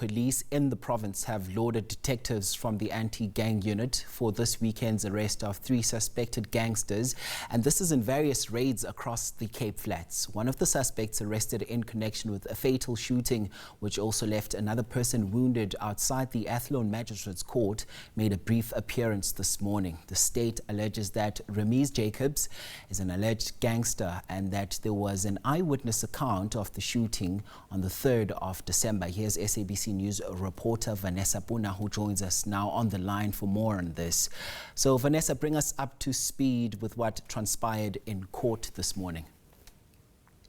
police in the province have lauded detectives from the anti-gang unit for this weekend's arrest of 3 suspected gangsters, and this is in various raids across the Cape Flats. One of the suspects arrested in connection with a fatal shooting, which also left another person wounded outside the Athlone Magistrates court, made a brief appearance this morning. The state alleges that Rameez Jacobs is an alleged gangster and that there was an eyewitness account of the shooting on the 3rd of December. Here's SABC News reporter Vanessa, who joins us now on the line for more on this. So Vanessa, bring us up to speed with what transpired in court this morning.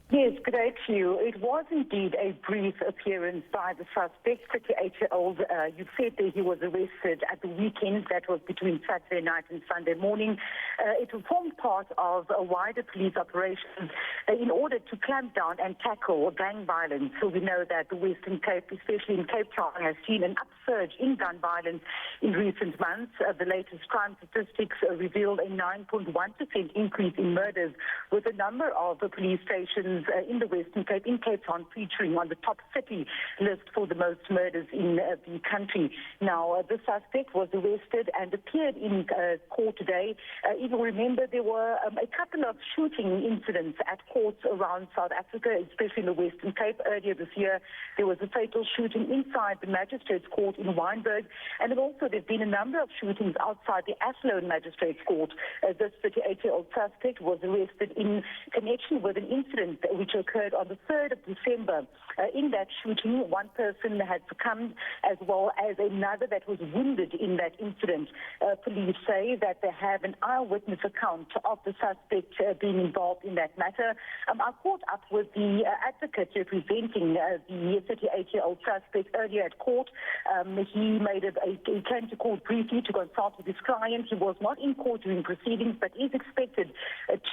Yes, good day to you. It was indeed a brief appearance by the suspect, 38-year-old. You said that he was arrested at the weekend, that was between Saturday night and Sunday morning. It formed part of a wider police operation in order to clamp down and tackle gang violence. So we know that the Western Cape, especially in Cape Town, has seen an upsurge in gun violence in recent months. The latest crime statistics revealed a 9.1% increase in murders, with a number of police stations in the Western Cape, in Cape Town, featuring on the top city list for the most murders in the country. Now, the suspect was arrested and appeared in court today. Even remember, there were a couple of shooting incidents at courts around South Africa, especially in the Western Cape. Earlier this year, there was a fatal shooting inside the Magistrates court in Wynberg, and then also there's been a number of shootings outside the Athlone Magistrates court. This 38-year-old suspect was arrested in connection with an incident which occurred on the 3rd of December. In that shooting, one person had succumbed as well as another that was wounded in that incident. Police say that they have an eyewitness account of the suspect being involved in that matter. I caught up with the advocate representing the 38-year-old suspect earlier at court. He came to court briefly to consult with his client. He was not in court during proceedings, but is expected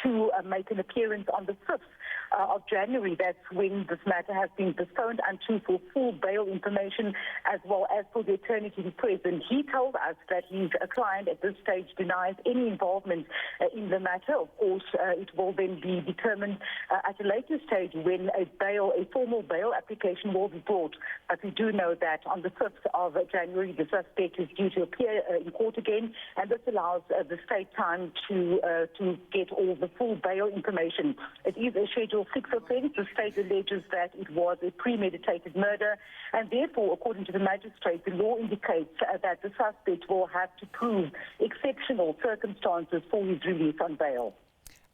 to make an appearance on the 5th of January. That's when this matter has been postponed until for full bail information as well as for the attorney to be present. He told us that his client at this stage denies any involvement in the matter. Of course, it will then be determined at a later stage when a formal bail application will be brought. But we do know that on the 5th of January, the suspect is due to appear in court again, and this allows the state time to get all the full bail information. It is a Schedule 6 offence. The state alleges that it was a premeditated murder, and therefore, according to the magistrate, the law indicates that the suspect will have to prove exceptional circumstances for his release on bail.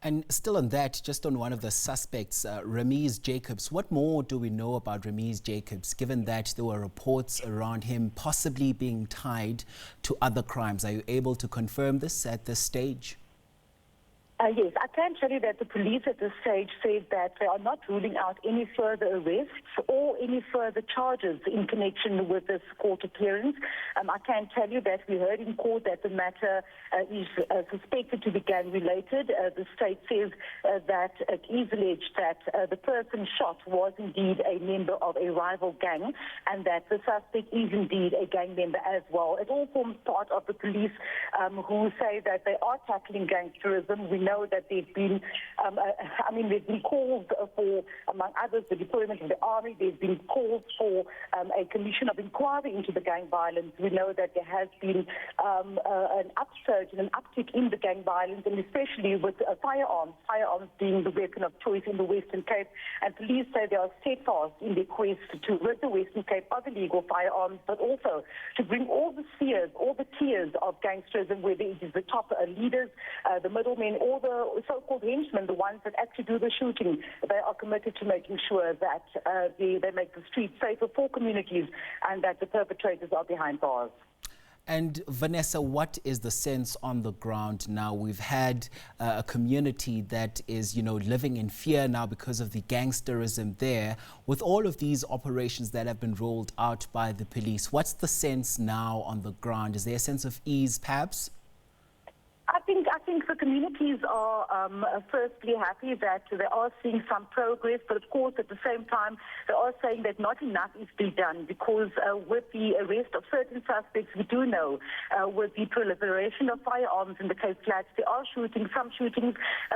And still on that, just on one of the suspects, Rameez Jacobs, what more do we know about Rameez Jacobs, given that there were reports around him possibly being tied to other crimes? Are you able to confirm this at this stage? Yes, I can tell you that the police at this stage said that they are not ruling out any further arrests or any further charges in connection with this court appearance. I can tell you that we heard in court that the matter is suspected to be gang-related. The state says that it is alleged that the person shot was indeed a member of a rival gang and that the suspect is indeed a gang member as well. It all forms part of the police who say that they are tackling gangsterism. We know that there've been calls for, among others, the deployment of the army. There's been calls for a commission of inquiry into the gang violence. We know that there has been an upsurge and an uptick in the gang violence, and especially with firearms being the weapon of choice in the Western Cape. And police say they are steadfast in their quest to rid the Western Cape of illegal firearms, but also to bring all the tiers of gangsterism, whether it is the top leaders, the middlemen, or the so-called henchmen, the ones that actually do the shooting. They are committed to making sure that they make the streets safer for communities and that the perpetrators are behind bars. And Vanessa, what is the sense on the ground now? We've had a community that is, living in fear now because of the gangsterism there. With all of these operations that have been rolled out by the police, what's the sense now on the ground? Is there a sense of ease, perhaps? I think the communities are firstly happy that they are seeing some progress, but of course at the same time they are saying that not enough is being done because with the arrest of certain suspects, we do know with the proliferation of firearms in the Cape Flats, there are some shootings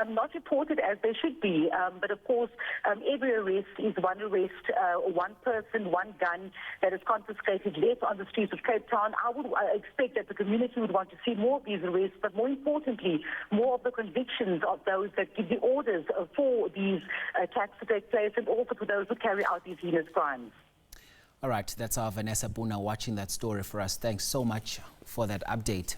not reported as they should be, but of course every arrest is one arrest, one person, one gun that is confiscated left on the streets of Cape Town. I would expect that the community would want to see more of these arrests, but more importantly, more of the convictions of those that give the orders for these attacks to take place and also for those who carry out these heinous crimes. All right, that's our Vanessa Poonah watching that story for us. Thanks so much for that update.